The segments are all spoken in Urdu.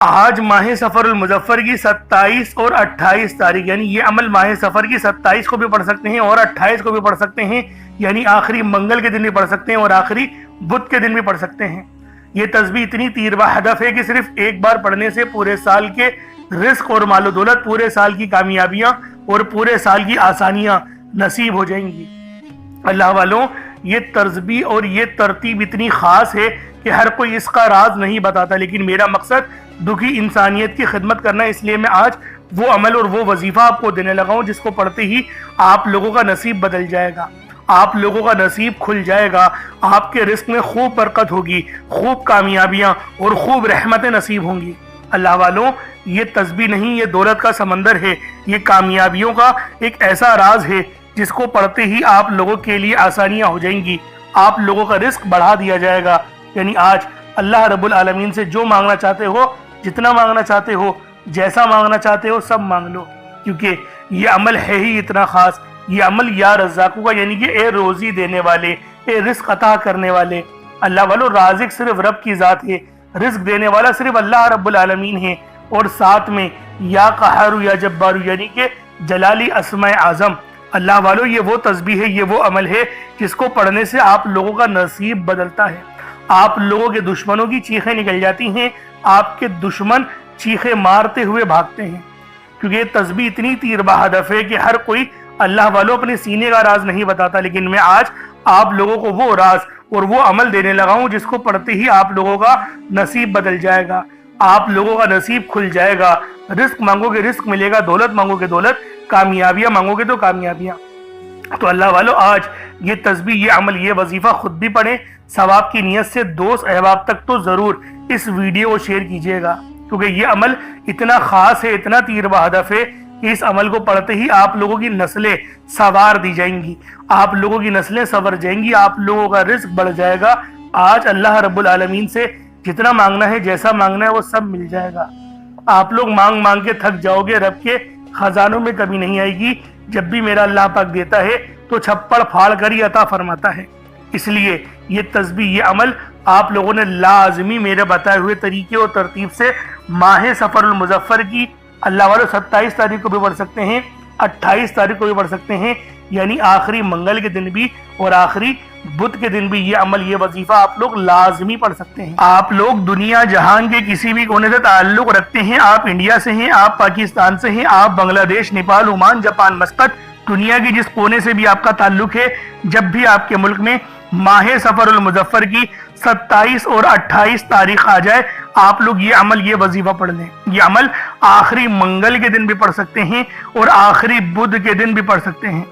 آج ماہ سفر المظفر کی 27 اور 28 تاریخ، یعنی یہ عمل ماہ سفر کی 27 کو بھی پڑھ سکتے ہیں اور 28 کو بھی پڑھ سکتے ہیں، یعنی آخری منگل کے دن بھی پڑھ سکتے ہیں اور آخری بدھ کے دن بھی پڑھ سکتے ہیں۔ یہ تسبیح اتنی تیربا ہدف ہے کہ صرف ایک بار پڑھنے سے پورے سال کے رزق اور مال و دولت، پورے سال کی کامیابیاں اور پورے سال کی آسانیاں نصیب ہو جائیں گی۔ اللہ والوں، یہ تسبیح اور یہ ترتیب اتنی خاص ہے کہ ہر کوئی اس کا راز نہیں بتاتا، لیکن میرا مقصد دکھی انسانیت کی خدمت کرنا ہے۔ اس لیے میں آج وہ عمل اور وہ وظیفہ آپ کو دینے لگا ہوں جس کو پڑھتے ہی آپ لوگوں کا نصیب بدل جائے گا، آپ لوگوں کا نصیب کھل جائے گا، آپ کے رزق میں خوب برکت ہوگی، خوب کامیابیاں اور خوب رحمتیں نصیب ہوں گی۔ اللہ والوں، یہ تسبیح نہیں، یہ دولت کا سمندر ہے، یہ کامیابیوں کا ایک ایسا راز ہے جس کو پڑھتے ہی آپ لوگوں کے لیے آسانیاں ہو جائیں گی، آپ لوگوں کا رزق بڑھا دیا جائے گا۔ یعنی آج اللہ رب العالمین سے جو مانگنا چاہتے ہو، جتنا مانگنا چاہتے ہو، جیسا مانگنا چاہتے ہو، سب مانگ لو، کیونکہ یہ عمل ہے ہی اتنا خاص۔ یہ عمل یا رزاقوں کا، یعنی کہ اے روزی دینے والے، اے رزق عطا کرنے والے۔ اللہ والو، رازق صرف رب کی ذات ہے، رزق دینے والا صرف اللہ رب العالمین ہے، اور ساتھ میں یا قہار یا جبار، یعنی کہ جلالی اسماء اعظم۔ اللہ والو، یہ وہ تسبیح ہے، یہ وہ عمل ہے جس کو پڑھنے سے آپ لوگوں کا نصیب بدلتا ہے، آپ لوگوں کے دشمنوں کی چیخیں نکل جاتی ہیں، آپ کے دشمن چیخیں مارتے ہوئے بھاگتے ہیں، کیونکہ یہ تسبیح اتنی تیربا ہدف ہے کہ ہر کوئی اللہ والوں اپنے سینے کا راز نہیں بتاتا، لیکن میں آج آپ لوگوں کو وہ راز اور وہ عمل دینے لگا ہوں جس کو پڑھتے ہی آپ لوگوں کا نصیب بدل جائے گا، آپ لوگوں کا نصیب کھل جائے گا، رزق مانگو گے رزق ملے گا، دولت مانگو گے دولت، کامیابیاں مانگو گے تو کامیابیاں۔ تو اللہ والو، آج یہ تسبیح، یہ عمل، یہ وظیفہ خود بھی پڑھیں، ثواب کی نیت سے دوست احباب تک تو ضرور اس ویڈیو کو شیئر کیجیے گا، کیونکہ یہ عمل اتنا خاص ہے، اتنا تیربا ہدف ہے کہ اس عمل کو پڑھتے ہی آپ لوگوں کی نسلیں سنوار دی جائیں گی، آپ لوگوں کی نسلیں سنور جائیں گی، آپ لوگوں کا رزق بڑھ جائے گا۔ آج اللہ رب العالمین سے جتنا مانگنا ہے، جیسا مانگنا ہے، وہ سب مل جائے گا۔ آپ لوگ مانگ مانگ کے تھک جاؤ گے، رب کے خزانوں میں کمی نہیں آئے گی۔ جب بھی میرا اللہ پاک دیتا ہے تو چھپڑ پھاڑ کر ہی عطا فرماتا ہے۔ اس لیے یہ تسبیح، یہ عمل آپ لوگوں نے لازمی میرے بتائے ہوئے طریقے اور ترتیب سے ماہ سفر المظفر کی، اللہ والوں، 27 تاریخ کو بھی پڑھ سکتے ہیں، 28 تاریخ کو بھی پڑھ سکتے ہیں، یعنی آخری منگل کے دن بھی اور آخری بدھ کے دن بھی یہ عمل، یہ وظیفہ آپ لوگ لازمی پڑھ سکتے ہیں۔ آپ لوگ دنیا جہان کے کسی بھی کونے سے تعلق رکھتے ہیں، آپ انڈیا سے ہیں، آپ پاکستان سے ہیں، آپ بنگلہ دیش، نیپال، عمان، جاپان، مسقط، دنیا کی جس کونے سے بھی آپ کا تعلق ہے، جب بھی آپ کے ملک میں ماہ سفر المظفر کی 27 اور 28 تاریخ آ جائے، آپ لوگ یہ عمل، یہ وظیفہ پڑھ لیں۔ یہ عمل آخری منگل کے دن بھی پڑھ سکتے ہیں اور آخری بدھ کے دن بھی پڑھ سکتے ہیں۔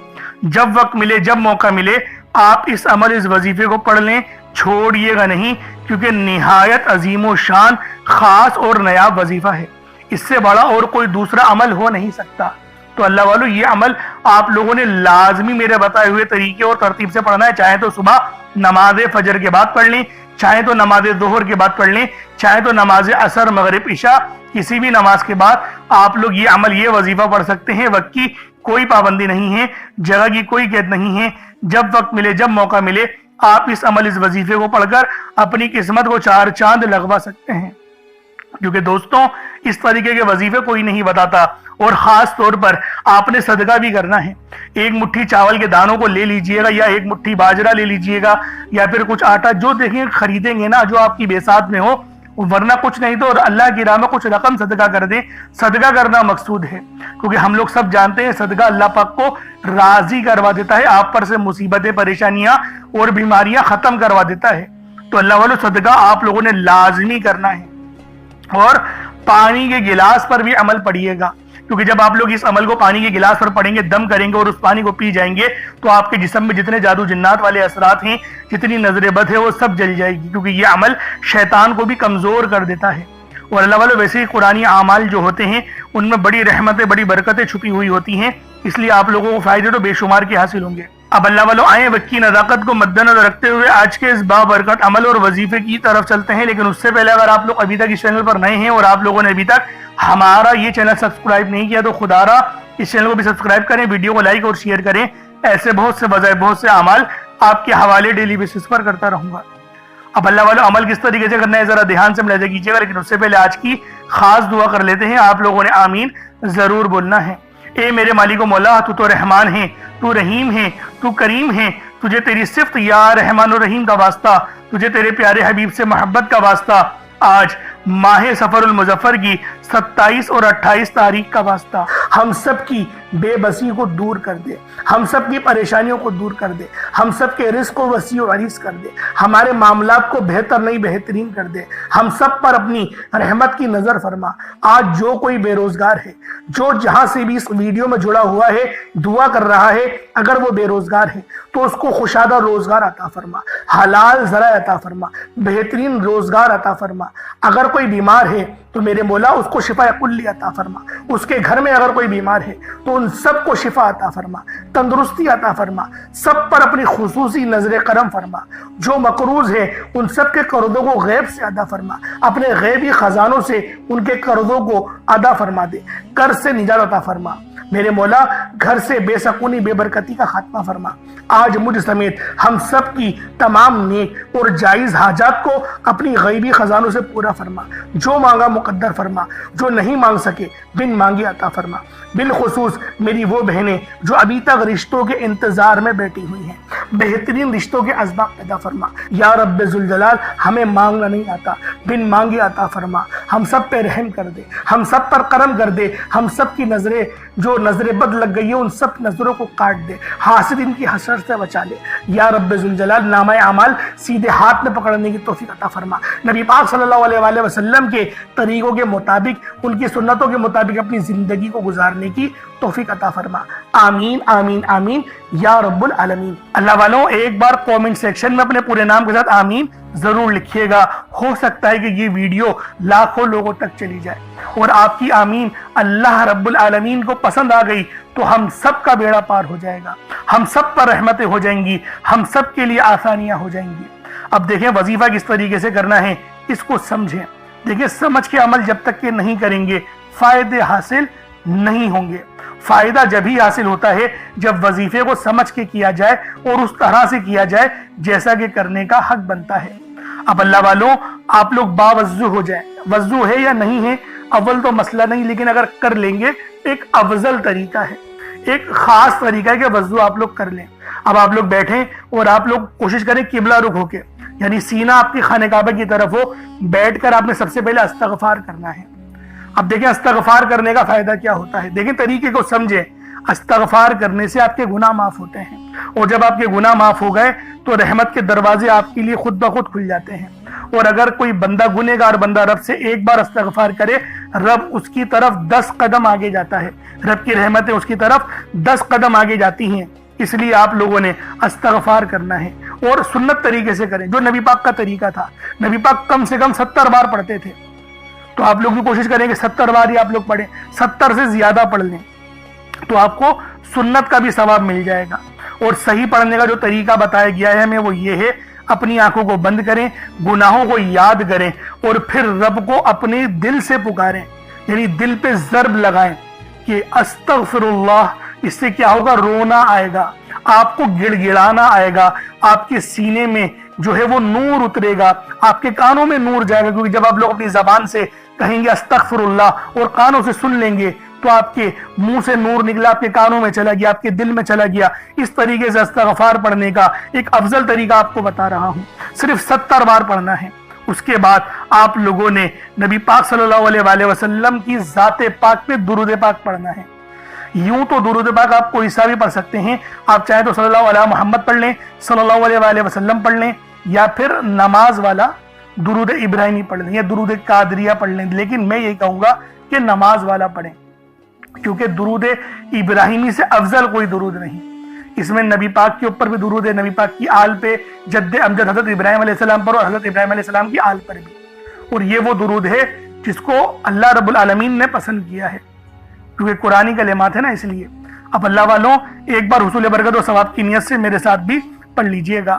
جب وقت ملے، جب موقع ملے، آپ اس عمل، اس وظیفے کو پڑھ لیں، چھوڑیے گا نہیں، کیونکہ نہایت عظیم و شان، خاص اور نایاب وظیفہ ہے۔ اس سے بڑا اور کوئی دوسرا عمل ہو نہیں سکتا۔ تو اللہ والو، یہ عمل آپ لوگوں نے لازمی میرے بتائے ہوئے طریقے اور ترتیب سے پڑھنا ہے، چاہے تو صبح نماز فجر کے بعد پڑھ لیں، چاہے تو نماز ظہر کے بعد پڑھ لیں، چاہے تو نماز عصر، مغرب، عشاء، کسی بھی نماز کے بعد آپ لوگ یہ عمل، یہ وظیفہ پڑھ سکتے ہیں۔ وقت کی کوئی پابندی نہیں ہے، جگہ کی کوئی قید نہیں ہے، جب وقت ملے، جب موقع ملے، آپ اس عمل، اس وظیفے کو پڑھ کر اپنی قسمت کو 4 چاند لگوا سکتے ہیں، کیونکہ دوستوں، اس طریقے کے وظیفے کوئی نہیں بتاتا۔ اور خاص طور پر آپ نے صدقہ بھی کرنا ہے۔ ایک مٹھی چاول کے دانوں کو لے لیجئے گا، یا ایک مٹھی باجرہ لے لیجئے گا، یا پھر کچھ آٹا، جو دیکھیں خریدیں گے نا، جو آپ کی بیسات میں ہو، ورنہ کچھ نہیں تو اللہ کی راہ میں کچھ رقم صدقہ کر دیں۔ صدقہ کرنا مقصود ہے، کیونکہ ہم لوگ سب جانتے ہیں صدقہ اللہ پاک کو راضی کروا دیتا ہے، آپ پر سے مصیبتیں، پریشانیاں اور بیماریاں ختم کروا دیتا ہے۔ تو اللہ والو، صدقہ آپ لوگوں نے لازمی کرنا ہے، اور پانی کے گلاس پر بھی عمل پڑھیے گا، کیونکہ جب آپ لوگ اس عمل کو پانی کے گلاس پر پڑھیں گے، دم کریں گے اور اس پانی کو پی جائیں گے، تو آپ کے جسم میں جتنے جادو جنات والے اثرات ہیں، جتنی نظر بد ہے، وہ سب جل جائے گی، کیونکہ یہ عمل شیطان کو بھی کمزور کر دیتا ہے۔ اور اللہ والو، ویسے ہی قرآنی اعمال جو ہوتے ہیں ان میں بڑی رحمتیں، بڑی برکتیں چھپی ہوئی ہوتی ہیں، اس لیے آپ لوگوں کو فائدے تو بے شمار کے حاصل ہوں گے۔ اب اللہ والو، آئیں وقت کی نزاکت کو مد نظر رکھتے ہوئے آج کے اس بابرکت عمل اور وظیفے کی طرف چلتے ہیں، لیکن اس سے پہلے اگر آپ لوگ ابھی تک اس چینل پر نئے ہیں اور آپ لوگوں نے ابھی تک ہمارا یہ چینل سبسکرائب نہیں کیا، تو خدا را اس چینل کو بھی سبسکرائب کریں، ویڈیو کو لائک اور شیئر کریں۔ ایسے بہت سے بجائے بہت سے اعمال آپ کے حوالے ڈیلی بیسس پر کرتا رہوں گا۔ اب اللہ والو، عمل کس طریقے سے کرنا ہے ذرا دھیان سے ملاحظہ کیجیے گا، لیکن اس سے پہلے آج کی خاص دعا کر لیتے ہیں، آپ لوگوں نے آمین ضرور بولنا ہے۔ اے میرے مالک و مولا، تو رحمان ہے، تو رحیم ہے، تو کریم ہے، تجھے تیری صفت یا رحمان و رحیم کا واسطہ، تجھے تیرے پیارے حبیب سے محبت کا واسطہ، آج ماہ سفر المظفر کی 27 اور 28 تاریخ کا واسطہ ہم سب کی بے بسی کو دور کر دے، ہم سب کی پریشانیوں کو دور کر دے، ہم سب کے رزق کو وسیع و عریض کر دے، ہمارے معاملات کو بہتر نہیں بہترین کر دے، ہم سب پر اپنی رحمت کی نظر فرما۔ آج جو کوئی بے روزگار ہے، جو جہاں سے بھی اس ویڈیو میں جڑا ہوا ہے دعا کر رہا ہے، اگر وہ بے روزگار ہے تو اس کو خوشادہ روزگار عطا فرما، حلال ذرائع عطا فرما، بہترین روزگار عطا فرما۔ اگر کوئی بیمار ہے تو میرے مولا اس کو شفا کلی عطا فرما، اس کے گھر میں اگر کوئی بیمار ہے تو ان سب کو شفا عطا فرما، تندرستی عطا فرما، سب پر اپنی خصوصی نظر کرم فرما۔ جو مقروض ہے ان سب کے قرضوں کو غیب سے ادا فرما، اپنے غیبی خزانوں سے ان کے قرضوں کو ادا فرما دے، قرض سے نجات عطا فرما۔ میرے مولا گھر سے بے سکونی بے برکتی کا خاتمہ فرما۔ آج مجھ سمیت ہم سب کی تمام نیک اور جائز حاجات کو اپنی غیبی خزانوں سے پورا فرما، جو مانگا مقدر فرما، جو نہیں مانگ سکے بن مانگے عطا فرما۔ بالخصوص میری وہ بہنیں جو ابھی تک رشتوں کے انتظار میں بیٹھی ہوئی ہیں، بہترین رشتوں کے اسباب پیدا فرما۔ یا رب ذوالجلال، ہمیں مانگنا نہیں آتا، بن مانگے عطا فرما۔ ہم سب پہ رحم کر دے، ہم سب پر کرم کر دے، ہم سب کی نظریں جو نظر بد لگ گئی ہے ان سب نظروں کو کاٹ دے، حاسدین کی حسرت سے بچا لے۔ یا رب ذوالجلال، نامہ اعمال سیدھے ہاتھ میں پکڑنے کی توفیق عطا فرما۔ نبی پاک صلی اللہ علیہ وآلہ وسلم کے طریقوں کے مطابق، ان کی سنتوں کے مطابق اپنی زندگی کو گزارنے کی توفیق عطا فرما۔ آمین آمین آمین یا رب العالمین۔ اللہ والوں، ایک بار کومنٹ سیکشن میں اپنے پورے نام کے ساتھ آمین ضرور لکھیے گا۔ ہو سکتا ہے کہ یہ ویڈیو لاکھوں لوگوں تک چلی جائے، اور آپ کی آمین اللہ رب العالمین کو پسند آ گئی تو ہم سب کا بیڑا پار ہو جائے گا، ہم سب پر رحمتیں ہو جائیں گی، ہم سب کے لیے آسانیاں ہو جائیں گی۔ اب دیکھیں وظیفہ کس طریقے سے کرنا ہے، اس کو سمجھیں۔ دیکھیں سمجھ کے عمل جب تک کہ نہیں کریں گے فائدے حاصل نہیں ہوں گے۔ فائدہ جب ہی حاصل ہوتا ہے جب وظیفے کو سمجھ کے کیا جائے اور اس طرح سے کیا جائے جیسا کہ کرنے کا حق بنتا ہے۔ اب اللہ والوں، آپ لوگ باوضو ہو جائیں، وضو ہے یا نہیں ہے اول تو مسئلہ نہیں، لیکن اگر کر لیں گے ایک افضل طریقہ ہے، ایک خاص طریقہ ہے کہ وضو آپ لوگ کر لیں۔ اب آپ لوگ بیٹھیں اور آپ لوگ کوشش کریں قبلہ رخ ہو کے، یعنی سینہ آپ کی خانہ کعبہ کی طرف ہو، بیٹھ کر آپ نے سب سے پہلے استغفار کرنا ہے۔ اب دیکھیں استغفار کرنے کا فائدہ کیا ہوتا ہے، دیکھیں طریقے کو سمجھیں۔ استغفار کرنے سے آپ کے گناہ معاف ہوتے ہیں، اور جب آپ کے گناہ معاف ہو گئے تو رحمت کے دروازے آپ کے لیے خود بخود کھل جاتے ہیں۔ اور اگر کوئی بندہ گنہگار بندہ رب سے ایک بار استغفار کرے، رب اس کی طرف 10 قدم آگے جاتا ہے، رب کی رحمتیں اس کی طرف 10 قدم آگے جاتی ہیں۔ اس لیے آپ لوگوں نے استغفار کرنا ہے، اور سنت طریقے سے کریں جو نبی پاک کا طریقہ تھا۔ نبی پاک کم سے کم 70 بار پڑھتے تھے، تو آپ لوگ بھی کوشش کریں کہ 70 بار ہی آپ لوگ پڑھیں، 70 سے زیادہ پڑھ لیں تو آپ کو سنت کا بھی ثواب مل جائے گا۔ اور صحیح پڑھنے کا جو طریقہ بتایا گیا ہے ہمیں وہ یہ ہے، اپنی آنکھوں کو بند کریں، گناہوں کو یاد کریں، اور پھر رب کو اپنے دل سے پکاریں، یعنی دل پہ ضرب لگائیں کہ استغفر اللہ۔ اس سے کیا ہوگا، رونا آئے گا، آپ کو گڑ گڑانا آئے گا، آپ کے سینے میں جو ہے وہ نور اترے گا، آپ کے کانوں میں نور جائے گا، کیونکہ جب آپ لوگ اپنی زبان سے کہیں گے استغفر اللہ اور کانوں سے سن لیں گے تو آپ کے منہ سے نور نکلا، آپ کے کانوں میں چلا گیا، آپ کے دل میں چلا گیا۔ اس طریقے سے استغفار پڑھنے کا ایک افضل طریقہ آپ کو بتا رہا ہوں، صرف 70 بار پڑھنا ہے۔ اس کے بعد آپ لوگوں نے نبی پاک صلی اللہ علیہ وآلہ وسلم کی ذات پاک پہ درود پاک پڑھنا ہے۔ یوں تو درود پاک آپ کوئی سا بھی پڑھ سکتے ہیں، آپ چاہیں تو صلی اللہ علیہ محمد پڑھ لیں، صلی اللہ علیہ وآلہ وسلم پڑھ لیں، یا پھر نماز والا درود ابراہیمی پڑھ لیں، یا درود قادریہ پڑھ لیں، لیکن میں یہ کہوں گا کہ نماز والا پڑھیں، کیونکہ درود ابراہیمی سے افضل کوئی درود نہیں۔ اس میں نبی پاک کے اوپر بھی درود ہے، نبی پاک کی آل پہ، جد امجد حضرت ابراہیم علیہ السلام پر اور حضرت ابراہیم علیہ السلام کی آل پر بھی، اور یہ وہ درود ہے جس کو اللہ رب العالمین نے پسند کیا ہے، کیونکہ قرآنی کلمات ہے نا، اس لیے۔ اب اللہ والوں، ایک بار حصول برکت و ثواب کی نیت سے میرے ساتھ بھی پڑھ لیجئے گا۔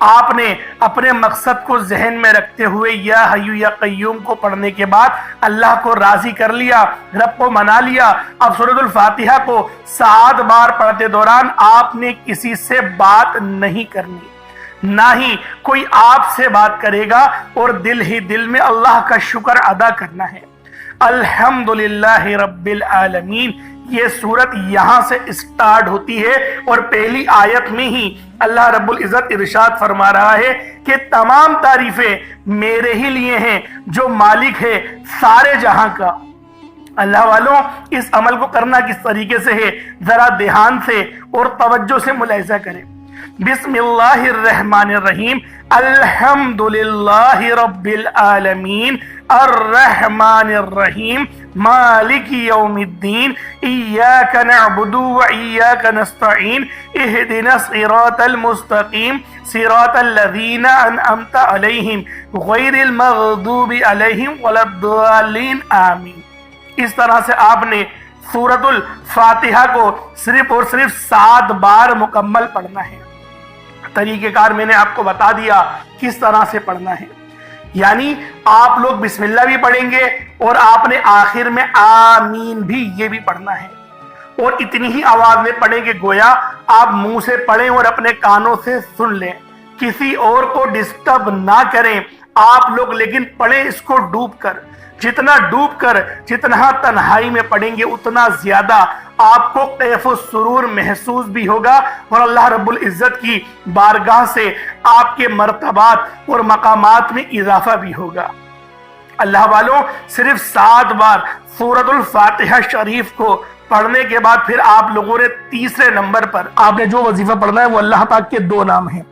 آپ نے اپنے مقصد کو ذہن میں رکھتے ہوئے یا حی یا قیوم کو پڑھنے کے بعد اللہ کو راضی کر لیا، رب کو منا لیا۔ اب سورۃ الفاتحہ کو 7 بار پڑھتے دوران آپ نے کسی سے بات نہیں کرنی، نہ ہی کوئی آپ سے بات کرے گا، اور دل ہی دل میں اللہ کا شکر ادا کرنا ہے۔ الحمدللہ رب العالمین، یہ سورت یہاں سے اسٹارٹ ہوتی ہے، اور پہلی آیت میں ہی اللہ رب العزت ارشاد فرما رہا ہے کہ تمام تعریفیں میرے ہی لیے ہیں جو مالک ہے سارے جہاں کا۔ اللہ والوں، اس عمل کو کرنا کس طریقے سے ہے ذرا دھیان سے اور توجہ سے ملاحظہ کریں۔ بسم اللہ الرحمن الرحیم، الحمدللہ رب العالمین الرحمن الرحیم مالک یوم الدین ایاک نعبد و ایاک نستعین اہدنا الصراط المستقیم صراط الذین انعمت علیہم غیر المغضوب علیہم ولا الضالین آمین۔ اس طرح سے آپ نے سورۃ الفاتحہ کو صرف اور صرف 7 بار مکمل پڑھنا ہے۔ طریقہ کار میں نے آپ کو بتا دیا کس طرح سے پڑھنا ہے، یعنی آپ لوگ بسم اللہ بھی پڑھیں گے، اور آپ نے آخر میں آمین بھی یہ بھی پڑھنا ہے، اور اتنی ہی آواز میں پڑھیں کہ گویا آپ منہ سے پڑھیں اور اپنے کانوں سے سن لیں، کسی اور کو ڈسٹرب نہ کریں آپ لوگ، لیکن پڑھیں اس کو ڈوب کر۔ جتنا ڈوب کر، جتنا تنہائی میں پڑھیں گے، اتنا زیادہ آپ کو کیف و سرور محسوس بھی ہوگا، اور اللہ رب العزت کی بارگاہ سے آپ کے مرتبات اور مقامات میں اضافہ بھی ہوگا۔ اللہ والوں، صرف 7 بار سورۃ الفاتحہ شریف کو پڑھنے کے بعد پھر آپ لوگوں نے تیسرے نمبر پر آپ نے جو وظیفہ پڑھنا ہے وہ اللہ پاک کے 2 نام ہیں،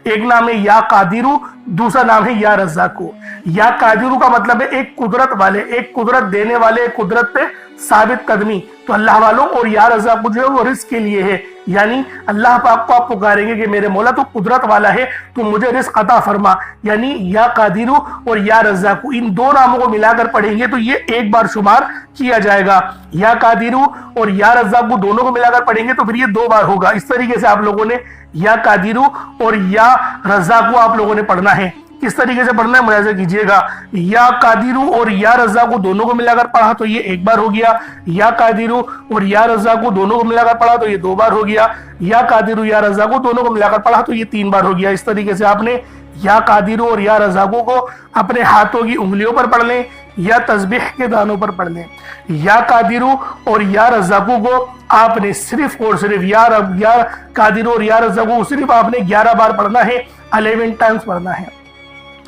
ایک نام ہے یا قادرو، دوسرا نام ہے یا رزاقو۔ یا قادرو کا مطلب ہے ایک قدرت والے، ایک قدرت دینے والے، ایک قدرت پہ ثابت قدمی، تو اللہ والوں، اور یا رزاقو جو ہے وہ رزق کے لیے ہے، یعنی اللہ پاک کو آپ پکاریں گے کہ میرے مولا تو قدرت والا ہے تو مجھے رزق عطا فرما، یعنی یا قادرو اور یا رزاقو ان 2 ناموں کو ملا کر پڑھیں گے تو یہ ایک بار شمار کیا جائے گا۔ یا قادرو اور یا رزاقو دونوں کو ملا کر پڑھیں گے تو پھر یہ 2 بار ہوگا۔ اس طریقے سے آپ لوگوں نے یا قادرو اور یا رزاقو آپ لوگوں نے پڑھنا ہے۔ کس طریقے سے پڑھنا ہے ملاحظہ کیجئے گا، یا قادرو اور یا رزاقو دونوں کو ملا کر پڑھا تو یہ 1 بار ہو گیا، یا قادرو اور یا رزاقو دونوں کو ملا کر پڑھا تو یہ 2 بار ہو گیا، یا قادرو یا رزاقو دونوں کو ملا کر پڑھا تو یہ 3 بار ہو گیا۔ اس طریقے سے آپ نے یا قادرو اور یا رزاقو کو اپنے ہاتھوں کی انگلیوں پر پڑھ لیں یا تسبیح کے دانوں پر پڑھ لیں۔ یا قادرو اور یا رزاقو کو آپ نے صرف اور صرف یا قادرو اور یا رزاقو صرف آپ نے 11 بار پڑھنا ہے، 11 ٹائمز پڑھنا ہے۔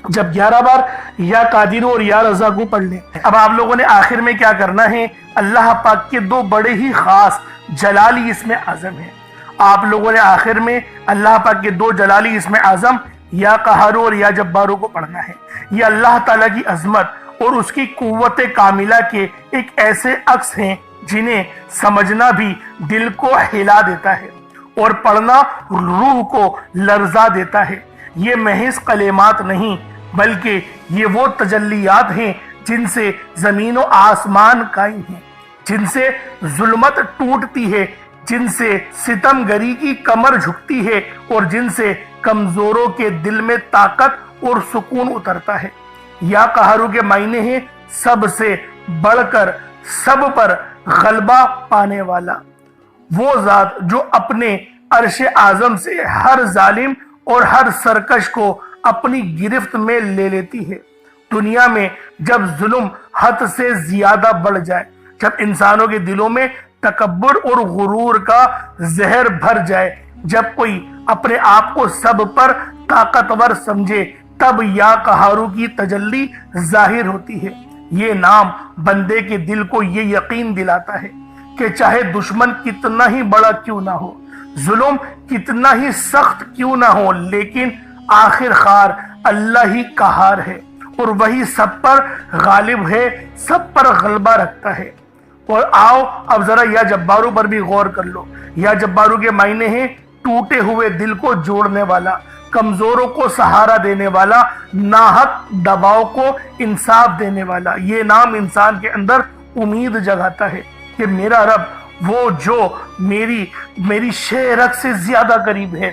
جب 11 بار یا قادرو اور یا رزاقو پڑھ لیں، اب آپ لوگوں نے آخر میں کیا کرنا ہے، اللہ پاک کے 2 بڑے ہی خاص جلالی اسم اعظم ہیں، آپ لوگوں نے آخر میں اللہ پاک کے 2 جلالی اسم اعظم یا قہارو اور یا جبارو کو پڑھنا ہے۔ یہ اللہ تعالیٰ کی عظمت اور اس کی قوت کاملہ کے ایک ایسے عکس ہیں جنہیں سمجھنا بھی دل کو ہلا دیتا ہے اور پڑھنا روح کو لرزا دیتا ہے۔ یہ محض کلمات نہیں بلکہ یہ وہ تجلیات ہیں جن سے زمین و آسمان قائم ہیں، جن سے ظلمت ٹوٹتی ہے، جن سے ستم گری کی کمر جھکتی ہے، اور جن سے کمزوروں کے دل میں طاقت اور سکون اترتا ہے۔ یا قہرو کے معنی ہیں سب سے بڑھ کر سب پر غلبہ پانے والا، وہ ذات جو اپنے عرش اعظم سے ہر ظالم اور ہر سرکش کو اپنی گرفت میں لے لیتی ہے۔ دنیا میں جب ظلم حد سے زیادہ بڑھ جائے، جب انسانوں کے دلوں میں تکبر اور غرور کا زہر بھر جائے، جب کوئی اپنے آپ کو سب پر طاقتور سمجھے، تب یا قہارو کی تجلی ظاہر ہوتی ہے۔ یہ نام بندے کے دل کو یہ یقین دلاتا ہے کہ چاہے دشمن کتنا ہی بڑا کیوں نہ ہو، ظلم کتنا ہی سخت کیوں نہ ہو، لیکن آخر کار اللہ ہی قہار ہے اور وہی سب پر غالب ہے، سب پر غلبہ رکھتا ہے۔ اور آؤ اب ذرا یا جبارو پر بھی غور کر لو۔ یا جبارو کے معنی ہیں ٹوٹے ہوئے دل کو جوڑنے والا، کمزوروں کو سہارا دینے والا، ناحق دباؤ کو انصاف دینے والا۔ یہ نام انسان کے اندر امید جگاتا ہے کہ میرا رب وہ جو میری شہ رگ سے زیادہ قریب ہے،